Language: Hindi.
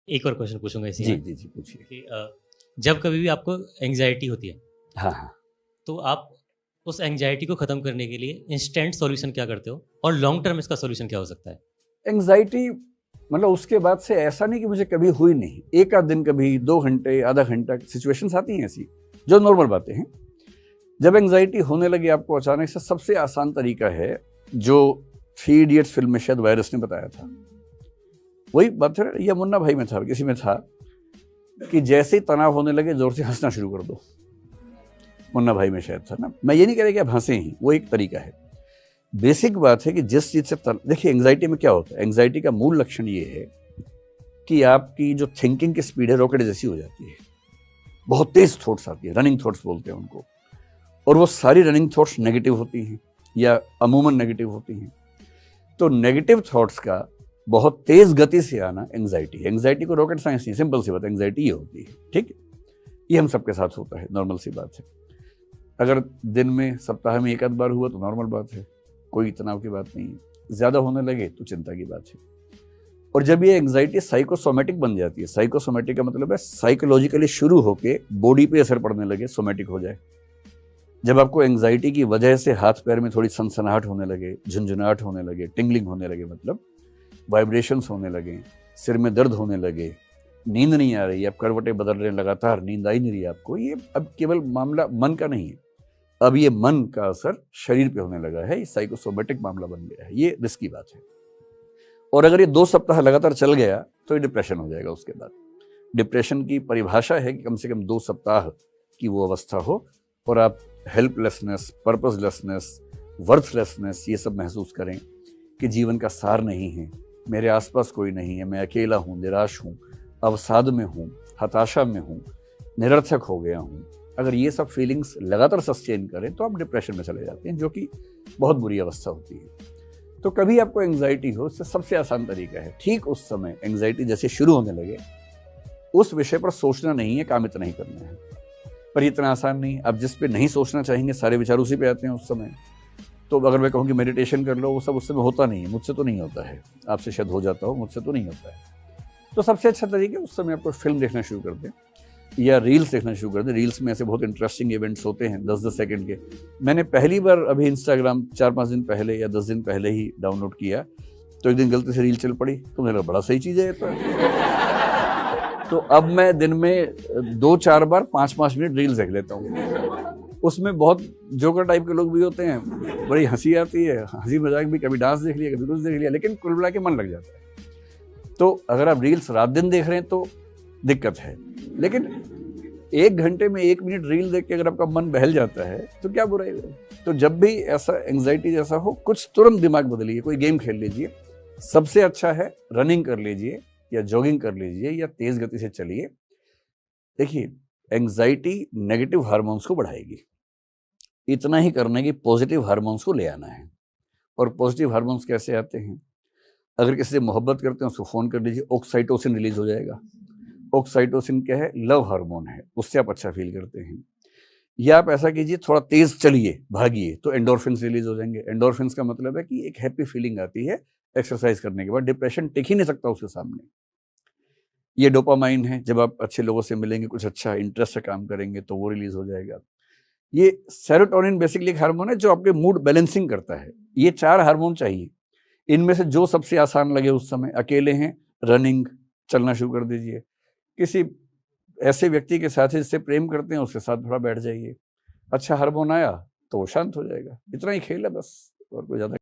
एक और क्वेश्चन पूछूंगा इसी जी में जी जी पूछिए। कि जब कभी भी आपको एंग्जाइटी होती है हाँ हाँ। तो आप उस एंग्जाइटी को ख़त्म करने के लिए इंस्टेंट सॉल्यूशन क्या करते हो और लॉन्ग टर्म इसका सॉल्यूशन क्या हो सकता है? एंग्जाइटी मतलब उसके बाद से ऐसा नहीं कि मुझे कभी हुई नहीं, एक आध दिन कभी 2 घंटे आधा घंटा सिचुएशंस आती हैं ऐसी जो नॉर्मल बातें हैं। जब एंग्जाइटी होने लगी आपको अचानक से, सबसे आसान तरीका है जो 3 इडियट्स फिल्म में शायद वायरस ने बताया था, वही बात है या मुन्ना भाई में था, किसी में था कि जैसे ही तनाव होने लगे जोर से हंसना शुरू कर दो। मुन्ना भाई में शायद था ना। मैं ये नहीं कह रहा कि आप हंसे ही, वो एक तरीका है। बेसिक बात है कि जिस चीज से देखिए एंग्जाइटी में क्या होता है, एंग्जाइटी का मूल लक्षण ये है कि आपकी जो थिंकिंग की स्पीड है रॉकेट जैसी हो जाती है, बहुत तेज थॉट्स आती है, रनिंग थॉट्स बोलते हैं उनको, और वो सारी रनिंग थॉट्स नेगेटिव होती हैं या अमूमन नेगेटिव होती हैं। तो नेगेटिव थॉट्स का बहुत तेज गति से आना एंग्जाइटी है। एंग्जाइटी को रॉकेट साइंस नहीं, सिंपल सी बात, एंग्जाइटी ये होती है, ठीक। ये हम सबके साथ होता है, नॉर्मल सी बात है। अगर दिन में सप्ताह में एक आध बार हुआ तो नॉर्मल बात है, कोई तनाव की बात नहीं है। ज्यादा होने लगे तो चिंता की बात है। और जब ये एंग्जाइटी साइकोसोमेटिक बन जाती है, साइकोसोमेटिक का मतलब है साइकोलॉजिकली शुरू होके बॉडी पे असर पड़ने लगे, सोमेटिक हो जाए। जब आपको एंग्जाइटी की वजह से हाथ पैर में थोड़ी सनसनाहट होने लगे, झुंझुनाहट होने लगे, टिंगलिंग होने लगे, मतलब वाइब्रेशंस होने लगे, सिर में दर्द होने लगे, नींद नहीं आ रही, आप करवटें बदल रहे हैं लगातार, नींद आई नहीं रही आपको, ये अब केवल मामला मन का नहीं है, अब ये मन का असर शरीर पे होने लगा है, ये साइकोसोमेटिक मामला बन गया है, ये रिस्की बात है। और अगर ये 2 सप्ताह लगातार चल गया तो ये डिप्रेशन हो जाएगा। उसके बाद डिप्रेशन की परिभाषा है कि कम से कम 2 सप्ताह की वो अवस्था हो और आप हेल्पलेसनेस, पर्पसलेसनेस, वर्थलेसनेस ये सब महसूस करें कि जीवन का सार नहीं है, मेरे आसपास कोई नहीं है, मैं अकेला हूँ, निराश हूँ, अवसाद में हूँ, हताशा में हूँ, निरर्थक हो गया हूँ। अगर ये सब फीलिंग्स लगातार सस्टेन करें तो आप डिप्रेशन में चले जाते हैं, जो कि बहुत बुरी अवस्था होती है। तो कभी आपको एंग्जाइटी हो, उससे सबसे आसान तरीका है ठीक उस समय एंग्जाइटी जैसे शुरू होने लगे उस विषय पर सोचना नहीं है, काम इतना ही करना है। पर इतना आसान नहीं, आप जिस पे नहीं सोचना चाहेंगे सारे विचार उसी पे आते हैं उस समय। तो अगर मैं कहूँ कि मेडिटेशन कर लो, वो सब उस समय होता नहीं है, मुझसे तो नहीं होता है, आपसे शायद हो जाता हो, मुझसे तो नहीं होता है। तो सबसे अच्छा तरीका उस समय आपको फिल्म देखना शुरू कर दें या रील्स देखना शुरू कर दें। रील्स में ऐसे बहुत इंटरेस्टिंग इवेंट्स होते हैं 10-10 सेकंड के। मैंने पहली बार अभी इंस्टाग्राम 4-5 दिन पहले या 10 दिन पहले ही डाउनलोड किया, तो एक दिन गलती से रील चल पड़ी, तो मेरा बड़ा सही चीज़ है तो अब मैं दिन में 2-4 बार 5-5 मिनट रील्स देख लेता हूँ। उसमें बहुत जोकर टाइप के लोग भी होते हैं, बड़ी हंसी आती है, हंसी मजाक भी, कभी डांस देख लिया, कभी कुछ देख लिया, लेकिन कुल मिला के मन लग जाता है। तो अगर आप रील्स रात दिन देख रहे हैं तो दिक्कत है, लेकिन 1 घंटे में 1 मिनट रील देख के अगर आपका मन बहल जाता है तो क्या बुराई है। तो जब भी ऐसा एंग्जाइटी जैसा हो, कुछ तुरंत दिमाग बदलिए, कोई गेम खेल लीजिए। सबसे अच्छा है रनिंग कर लीजिए या जॉगिंग कर लीजिए या तेज गति से चलिए। देखिए एंग्जाइटी नेगेटिव हार्मोन्स को बढ़ाएगी, इतना ही करने की पॉजिटिव हार्मोन्स को ले आना है। और पॉजिटिव हार्मोन्स कैसे आते हैं, अगर किसी से मोहब्बत करते हैं उसको फोन कर लीजिए, ऑक्साइटोसिन रिलीज हो जाएगा। ऑक्साइटोसिन क्या है, लव हार्मोन है, उससे आप अच्छा फील करते हैं। या आप ऐसा कीजिए, थोड़ा तेज चलिए, भागिए, तो एंडोर्फिन्स रिलीज हो जाएंगे। एंडोर्फिन्स का मतलब है कि एक हैप्पी फीलिंग आती है एक्सरसाइज करने के बाद, डिप्रेशन टिक ही नहीं सकता उसके सामने। ये डोपामाइन है, जब आप अच्छे लोगों से मिलेंगे, कुछ अच्छा इंटरेस्ट से काम करेंगे तो वो रिलीज हो जाएगा। ये सेरोटोनिन बेसिकली एक हार्मोन है जो आपके मूड बैलेंसिंग करता है। ये 4 हार्मोन चाहिए, इनमें से जो सबसे आसान लगे उस समय, अकेले हैं रनिंग, चलना शुरू कर दीजिए। किसी ऐसे व्यक्ति के साथ जिससे प्रेम करते हैं उसके साथ थोड़ा बैठ जाइए, अच्छा हार्मोन आया तो वो शांत हो जाएगा। इतना ही खेल है बस, और कोई ज्यादा